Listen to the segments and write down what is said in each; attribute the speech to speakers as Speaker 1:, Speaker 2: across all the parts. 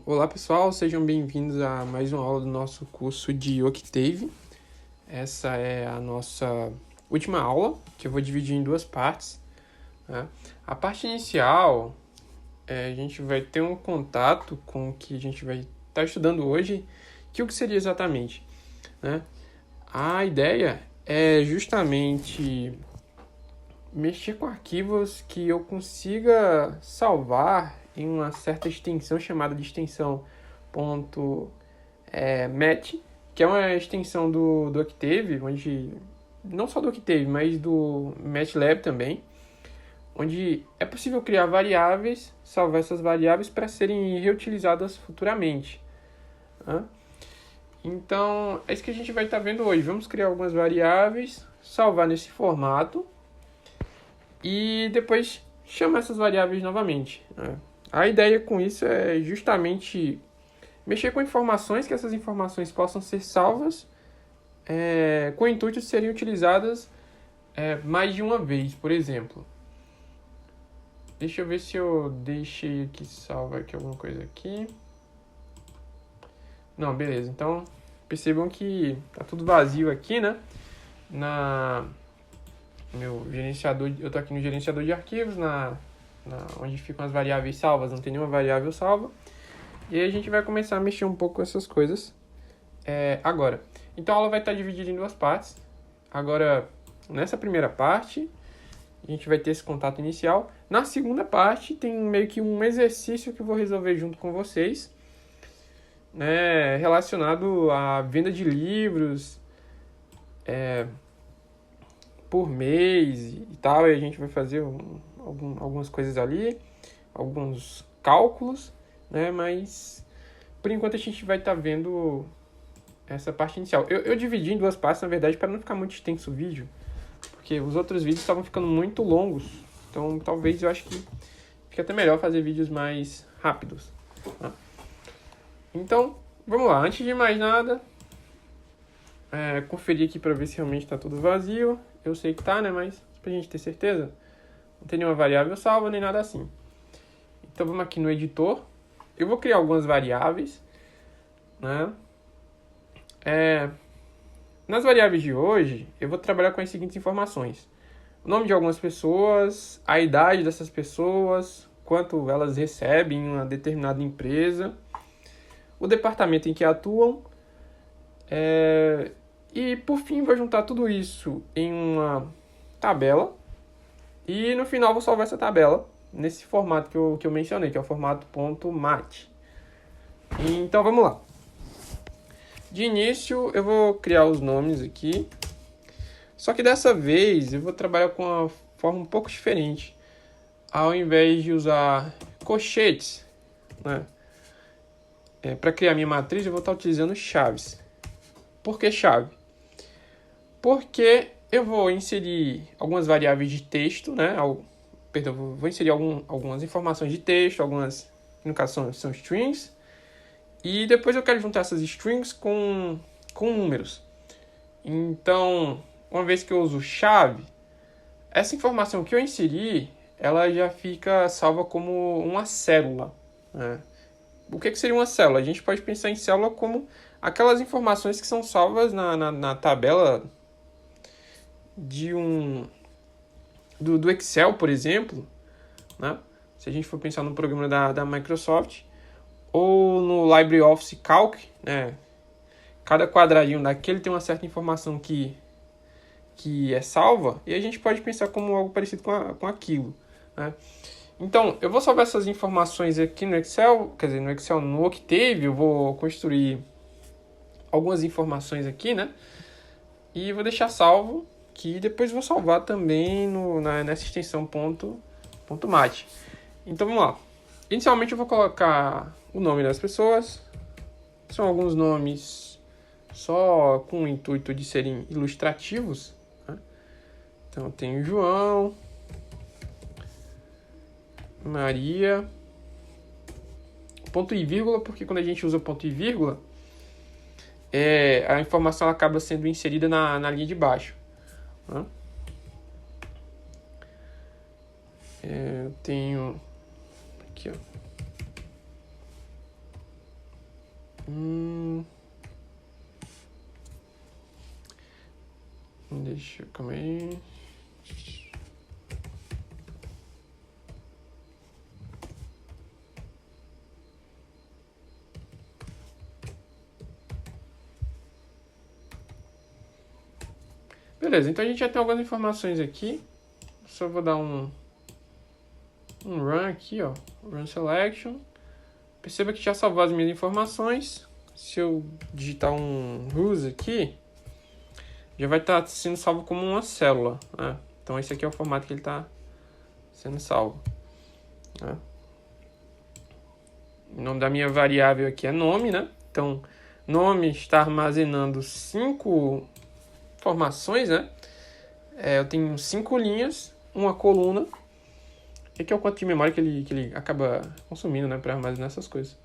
Speaker 1: Olá pessoal, sejam bem-vindos a mais uma aula do nosso curso de Octave. Essa é a nossa última aula, que eu vou dividir em duas partes, né? A parte inicial, a gente vai ter um contato com o que a gente vai estar estudando hoje, que o que seria exatamente, né? A ideia é justamente mexer com arquivos que eu consiga salvar em uma certa extensão chamada de extensão .mat, que é uma extensão do Octave, onde não só do Octave, mas do MATLAB também, onde é possível criar variáveis, salvar essas variáveis para serem reutilizadas futuramente, né? Então, é isso que a gente vai estar vendo hoje. Vamos criar algumas variáveis, salvar nesse formato e depois chamar essas variáveis novamente, né? A ideia com isso é justamente mexer com informações, que essas informações possam ser salvas com o intuito de serem utilizadas mais de uma vez, por exemplo. Deixa eu ver se eu deixei aqui salva aqui alguma coisa aqui. Não, beleza. Então, percebam que tá tudo vazio aqui, né? Meu gerenciador, eu tô aqui no gerenciador de arquivos, onde ficam as variáveis salvas, não tem nenhuma variável salva. E aí a gente vai começar a mexer um pouco com essas coisas agora. Então a aula vai estar dividida em duas partes. Agora, nessa primeira parte, a gente vai ter esse contato inicial. Na segunda parte, tem meio que um exercício que eu vou resolver junto com vocês, né, relacionado à venda de livros por mês e tal. E a gente vai fazer algumas coisas ali, alguns cálculos, né? Mas por enquanto a gente vai estar vendo essa parte inicial. Eu dividi em duas partes, na verdade, para não ficar muito extenso o vídeo, porque os outros vídeos estavam ficando muito longos. Então talvez eu acho que fica até melhor fazer vídeos mais rápidos, tá? Então, vamos lá. Antes de mais nada, conferir aqui para ver se realmente está tudo vazio. Eu sei que tá, né? Mas pra gente ter certeza, não tem nenhuma variável salva nem nada assim. Então vamos aqui no editor. Eu vou criar algumas variáveis, né? Nas variáveis de hoje, eu vou trabalhar com as seguintes informações: o nome de algumas pessoas, a idade dessas pessoas, quanto elas recebem em uma determinada empresa, o departamento em que atuam, e por fim vou juntar tudo isso em uma tabela e no final vou salvar essa tabela nesse formato que eu mencionei, que é o formato .mat. Então vamos lá. De início eu vou criar os nomes aqui, só que dessa vez eu vou trabalhar com uma forma um pouco diferente. Ao invés de usar colchetes, né, para criar minha matriz, eu vou estar utilizando chaves. Por que chave? Porque eu vou inserir algumas variáveis de texto, né? Vou inserir algumas informações de texto, algumas, no caso, são strings, e depois eu quero juntar essas strings com números. Então, uma vez que eu uso chave, essa informação que eu inseri, ela já fica salva como uma célula, né? O que seria uma célula? A gente pode pensar em célula como aquelas informações que são salvas na tabela do Excel, por exemplo, né? Se a gente for pensar no programa da Microsoft, ou no LibreOffice Calc, né? Cada quadradinho daquele tem uma certa informação que é salva, e a gente pode pensar como algo parecido com aquilo, né? Então, eu vou salvar essas informações aqui no Excel, no Octave. Eu vou construir algumas informações aqui, né? E vou deixar salvo, que depois vou salvar também nessa extensão .mat. Então vamos lá. Inicialmente eu vou colocar o nome das pessoas. São alguns nomes só com o intuito de serem ilustrativos, né? Então eu tenho João, Maria, ponto e vírgula, porque quando a gente usa ponto e vírgula, a informação acaba sendo inserida na linha de baixo, né? Eu tenho aqui, ó, Calma aí. Beleza, então a gente já tem algumas informações aqui. Só vou dar um run aqui, ó. Run selection. Perceba que já salvou as minhas informações. Se eu digitar um use aqui, já vai estar sendo salvo como uma célula, né? Então esse aqui é o formato que ele está sendo salvo, né? O nome da minha variável aqui é nome, né? Então, nome está armazenando 5 informações, né? Eu tenho 5 linhas, uma coluna. E aqui é o quanto de memória que ele acaba consumindo, né? Para armazenar essas coisas.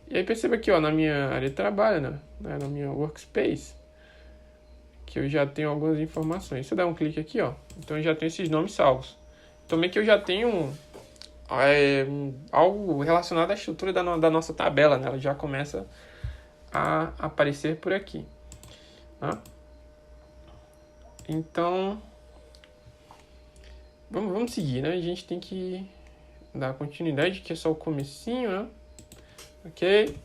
Speaker 1: E aí perceba aqui, ó, na minha área de trabalho, né? Na minha workspace, que eu já tenho algumas informações. Se eu der um clique aqui, ó, então eu já tenho esses nomes salvos. Então meio que eu já tenho algo relacionado à estrutura da nossa tabela, né? Ela já começa a aparecer por aqui, tá? Então, vamos seguir, né? A gente tem que dar continuidade, que é só o comecinho, né? Ok?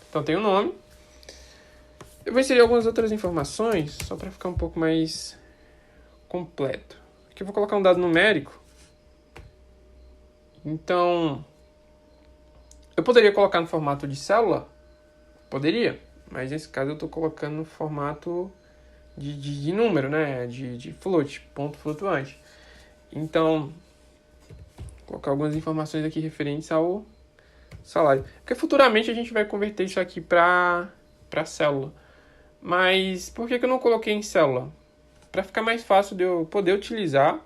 Speaker 1: Então tem o nome. Eu vou inserir algumas outras informações, só para ficar um pouco mais completo. Aqui eu vou colocar um dado numérico. Então, eu poderia colocar no formato de célula? Poderia, mas nesse caso eu estou colocando no formato de número, né? De float, ponto flutuante. Então, vou colocar algumas informações aqui referentes ao salário. Porque futuramente a gente vai converter isso aqui para célula. Mas por que eu não coloquei em célula? Para ficar mais fácil de eu poder utilizar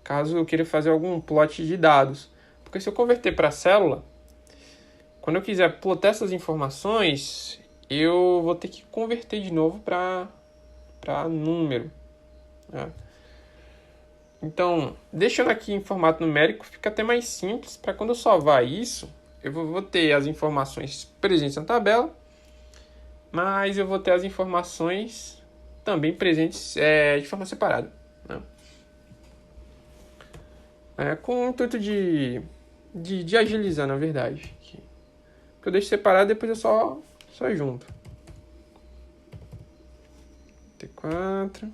Speaker 1: caso eu queira fazer algum plot de dados. Porque se eu converter para célula, quando eu quiser plotar essas informações, eu vou ter que converter de novo para número, né? Então, deixando aqui em formato numérico, fica até mais simples para quando eu salvar isso, eu vou ter as informações presentes na tabela, mas eu vou ter as informações também presentes de forma separada, né? Com o intuito de agilizar, na verdade. Porque eu deixo separado, depois eu só junto. T4.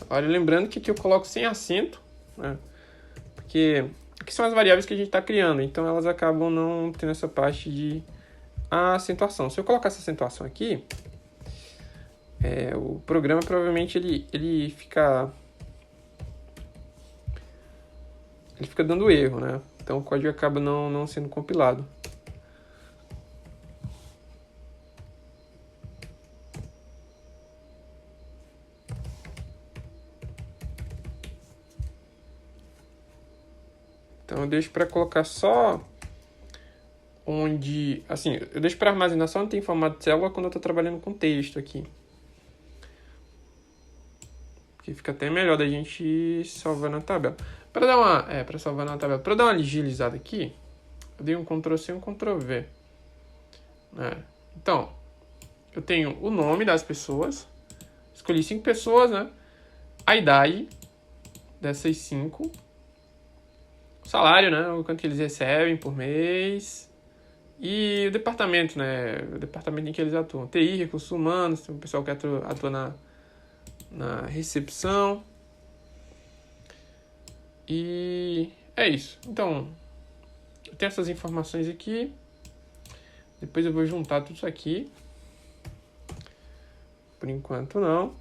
Speaker 1: Olha, lembrando que aqui eu coloco sem acento, né? Porque aqui são as variáveis que a gente está criando, então elas acabam não tendo essa parte de acentuação. Se eu colocar essa acentuação aqui, o programa provavelmente ele fica dando erro, né? Então o código acaba não sendo compilado. Então eu deixo para colocar só onde, assim, eu deixo para armazenar só onde tem formato de célula quando eu estou trabalhando com texto aqui. Porque fica até melhor da gente salvar na tabela. Para dar para salvar na tabela, para dar uma agilizada aqui, eu dei um Ctrl+C e um Ctrl+V, né? Então, eu tenho o nome das pessoas, escolhi 5 pessoas, né? A idade dessas 5, o salário, né? O quanto que eles recebem por mês, e o departamento, né? O departamento em que eles atuam. TI, recursos humanos, tem um pessoal que atua na recepção. E é isso. Então, eu tenho essas informações aqui. Depois eu vou juntar tudo isso aqui. Por enquanto não.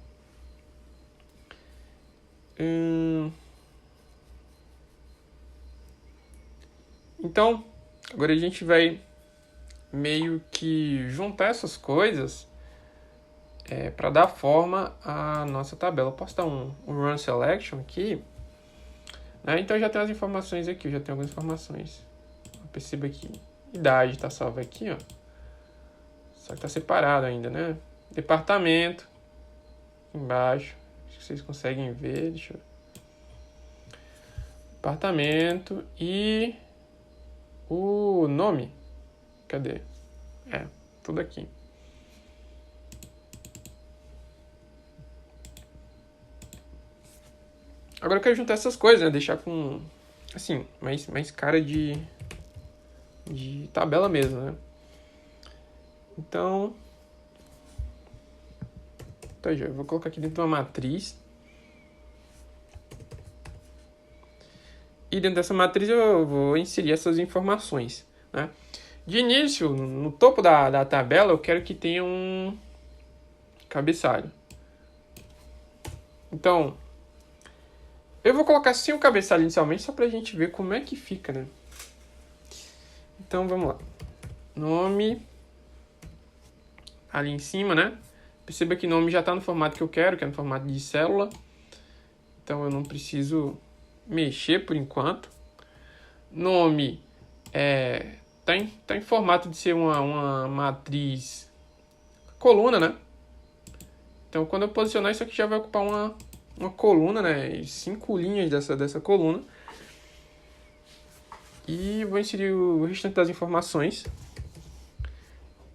Speaker 1: Então, agora a gente vai meio que juntar essas coisas para dar forma à nossa tabela. Eu posso dar um run selection aqui, né? Então já tem as informações aqui, eu já tenho algumas informações. Perceba aqui, idade está salva aqui, ó. Só que está separado ainda, né? Departamento, embaixo, acho que vocês conseguem ver, deixa eu... Departamento e o nome. Cadê? Tudo aqui. Agora eu quero juntar essas coisas, né? Deixar com, assim, mais cara de tabela mesmo, né? Então, tá, já. Eu vou colocar aqui dentro de uma matriz. E dentro dessa matriz eu vou inserir essas informações, né? De início, no topo da tabela, eu quero que tenha um cabeçalho. Então, eu vou colocar sem o cabeçalho inicialmente, só pra gente ver como é que fica, né? Então, vamos lá. Nome. Ali em cima, né? Perceba que o nome já está no formato que eu quero, que é no formato de célula. Então, eu não preciso mexer por enquanto. Nome tá em formato de ser uma matriz coluna, né? Então, quando eu posicionar, isso aqui já vai ocupar uma coluna, né? 5 linhas dessa coluna. E vou inserir o restante das informações.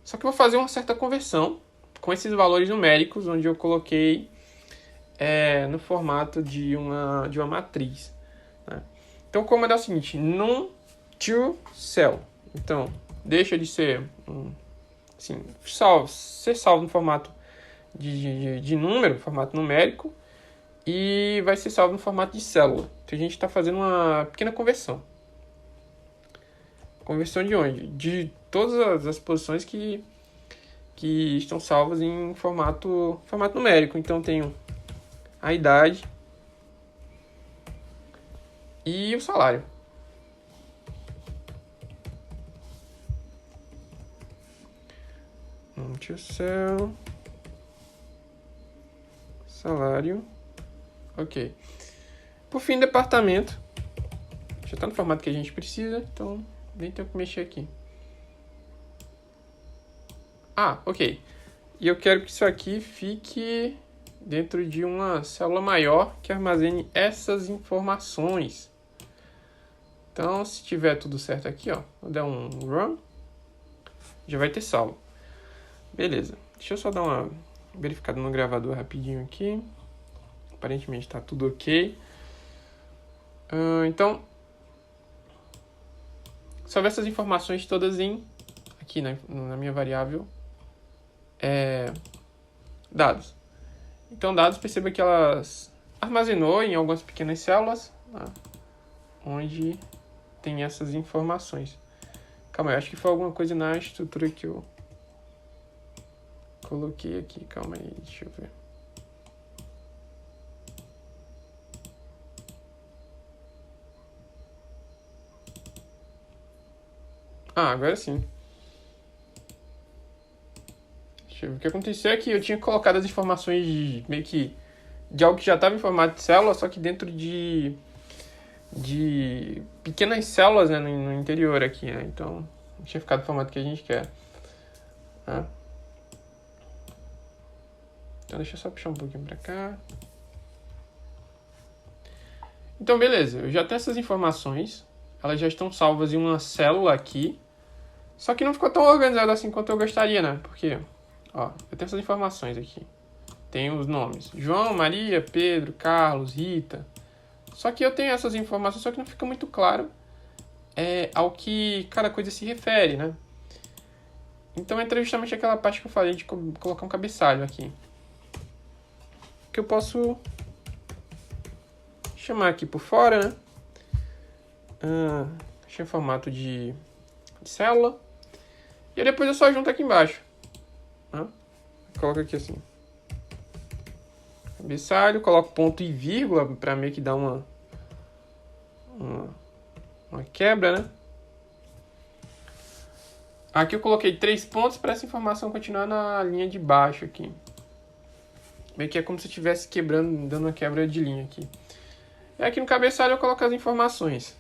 Speaker 1: Só que eu vou fazer uma certa conversão com esses valores numéricos, onde eu coloquei no formato de uma matriz, né? Então, o comando é o seguinte: num to cell. Então, deixa de ser ser salvo no formato de número, formato numérico, e vai ser salvo no formato de célula. Então, a gente está fazendo uma pequena conversão. Conversão de onde? De todas as posições que estão salvas em formato numérico. Então, tenho a idade e o salário. Cell, salário, ok. Por fim, departamento. Já está no formato que a gente precisa, então nem tenho que mexer aqui. Ok. E eu quero que isso aqui fique dentro de uma célula maior que armazene essas informações. Então, se tiver tudo certo aqui, ó, vou dar um run, já vai ter salvo. Beleza. Deixa eu só dar uma verificada no gravador rapidinho aqui. Aparentemente está tudo ok. Então, salve essas informações todas aqui na minha variável dados. Então, dados, perceba que elas armazenou em algumas pequenas células, né, onde tem essas informações. Calma aí, acho que foi alguma coisa na estrutura que eu coloquei aqui. Calma aí, deixa eu ver. Agora sim. Deixa eu ver. O que aconteceu é que eu tinha colocado as informações meio que de algo que já estava em formato de célula, só que dentro de pequenas células, né, no interior aqui, né? Então, não tinha ficado no formato que a gente quer, né? Então, deixa eu só puxar um pouquinho para cá. Então, beleza. Eu já tenho essas informações. Elas já estão salvas em uma célula aqui. Só que não ficou tão organizado assim quanto eu gostaria, né? Porque, ó, eu tenho essas informações aqui. Tem os nomes: João, Maria, Pedro, Carlos, Rita. Só que eu tenho essas informações, só que não fica muito claro ao que cada coisa se refere, né? Então entra justamente aquela parte que eu falei de colocar um cabeçalho aqui. Que eu posso chamar aqui por fora, né? Deixa em formato de célula. E depois eu só junto aqui embaixo, né? Coloco aqui assim. Cabeçalho, coloco ponto e vírgula para meio que dar uma quebra, né? Aqui eu coloquei 3 pontos para essa informação continuar na linha de baixo aqui. Meio que é como se eu estivesse quebrando, dando uma quebra de linha aqui. E aqui no cabeçalho eu coloco as informações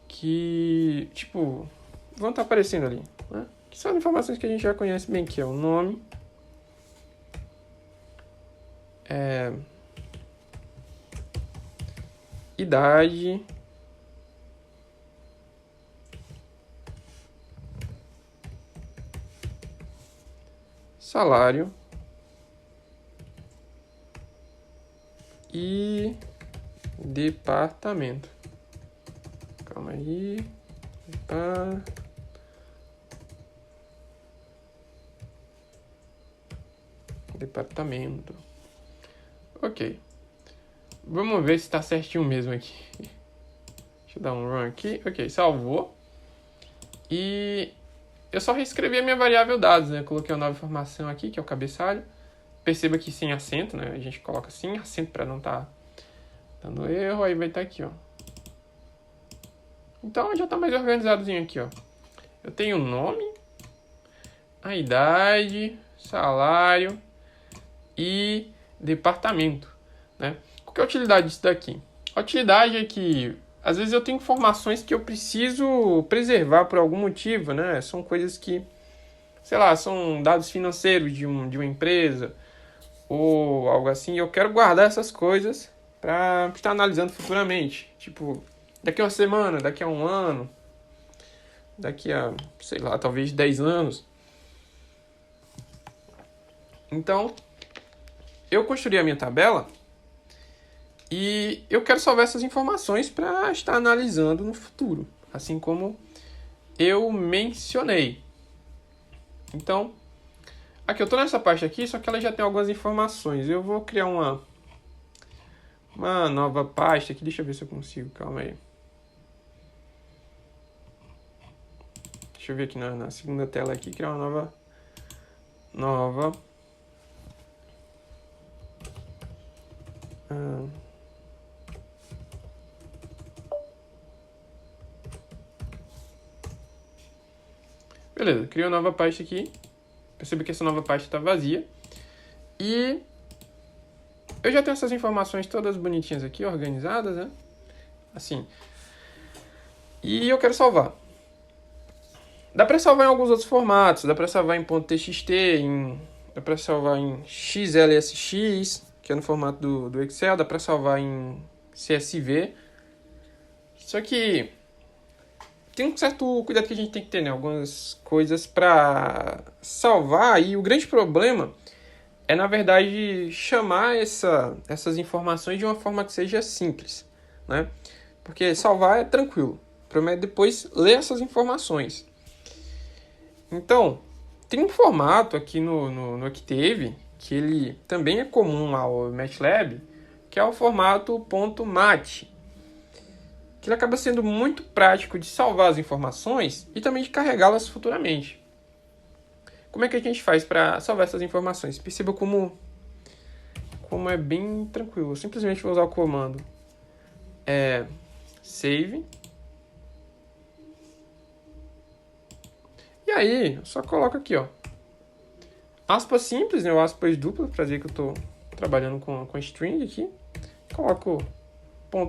Speaker 1: que, tipo, vão estar aparecendo ali, né? Que são as informações que a gente já conhece bem, que é o nome, idade salário e departamento. Calma aí. Departamento. Ok. Vamos ver se está certinho mesmo aqui. Deixa eu dar um run aqui. Ok, salvou. E eu só reescrevi a minha variável dados, né? Eu coloquei uma nova informação aqui, que é o cabeçalho. Perceba que sem acento, né? A gente coloca sem acento para não estar dando erro. Aí vai estar aqui, ó. Então já está mais organizadozinho aqui, ó. Eu tenho o nome, a idade, salário e departamento, né? Qual que é a utilidade disso daqui? A utilidade é que às vezes eu tenho informações que eu preciso preservar por algum motivo, né? São coisas que, sei lá, são dados financeiros de uma empresa ou algo assim. Eu quero guardar essas coisas para estar analisando futuramente. Tipo, daqui a uma semana, daqui a um ano, daqui a, sei lá, talvez 10 anos. Então, eu construí a minha tabela e eu quero salvar essas informações para estar analisando no futuro, assim como eu mencionei. Então, aqui eu estou nessa parte aqui, só que ela já tem algumas informações. Eu vou criar uma nova pasta aqui, deixa eu ver se eu consigo, calma aí. Deixa eu ver aqui na segunda tela aqui, criar uma nova beleza, criei uma nova pasta aqui. Perceba que essa nova pasta está vazia. E eu já tenho essas informações todas bonitinhas aqui, organizadas, né? Assim. E eu quero salvar. Dá para salvar em alguns outros formatos. Dá para salvar em .txt, dá para salvar em XLSX, que é no formato do Excel. Dá para salvar em CSV. Só que tem um certo cuidado que a gente tem que ter, né? Algumas coisas para salvar. E o grande problema é, na verdade, chamar essas informações de uma forma que seja simples, né? Porque salvar é tranquilo. O problema é depois ler essas informações. Então, tem um formato aqui no Octave, que ele também é comum ao MATLAB, que é o formato .mat, que ele acaba sendo muito prático de salvar as informações e também de carregá-las futuramente. Como é que a gente faz para salvar essas informações? Perceba como é bem tranquilo. Eu simplesmente vou usar o comando save. E aí, eu só coloco aqui, ó, aspas simples, né, ou aspas duplas, para dizer que eu estou trabalhando com string aqui. Coloco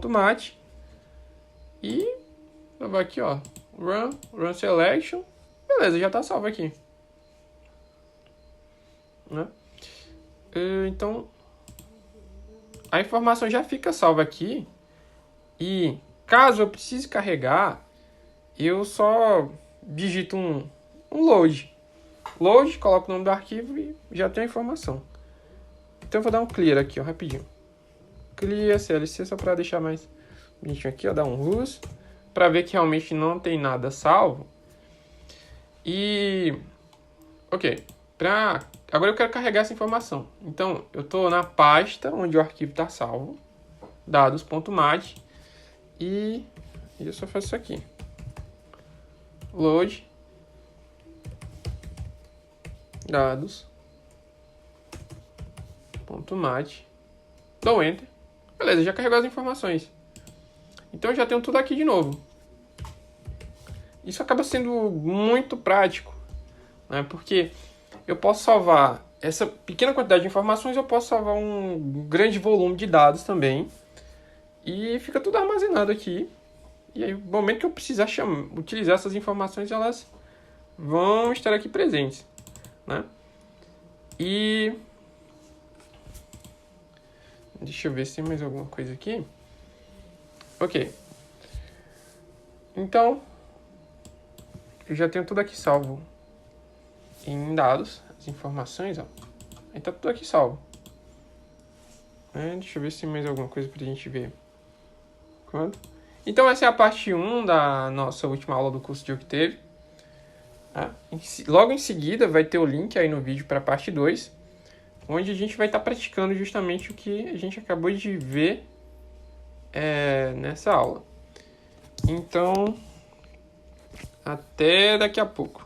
Speaker 1: .mat e eu vou aqui, ó, run selection. Beleza, já está salvo aqui, né? Então, a informação já fica salva aqui. E caso eu precise carregar, eu só digito um load. Load, coloco o nome do arquivo e já tem a informação. Então eu vou dar um clear aqui, ó, rapidinho. Clear CLC só para deixar mais bonitinho aqui, ó, dar um rus para ver que realmente não tem nada salvo. E ok, agora eu quero carregar essa informação. Então eu estou na pasta onde o arquivo está salvo, dados.mat, e eu só faço isso aqui, load dados.mat, dou enter, beleza, já carregou as informações. Então eu já tenho tudo aqui de novo. Isso acaba sendo muito prático, né? Porque eu posso salvar essa pequena quantidade de informações, eu posso salvar um grande volume de dados também. E fica tudo armazenado aqui. E aí, no momento que eu precisar utilizar essas informações, elas vão estar aqui presentes, né? E deixa eu ver se tem mais alguma coisa aqui. Ok. Então, eu já tenho tudo aqui salvo em dados. as informações, ó. Aí tá tudo aqui salvo. Deixa eu ver se tem mais alguma coisa pra gente ver. Então essa é a parte 1 da nossa última aula do curso de Octave. Logo em seguida vai ter o link aí no vídeo para a parte 2, onde a gente vai estar praticando justamente o que a gente acabou de ver nessa aula. Então, até daqui a pouco.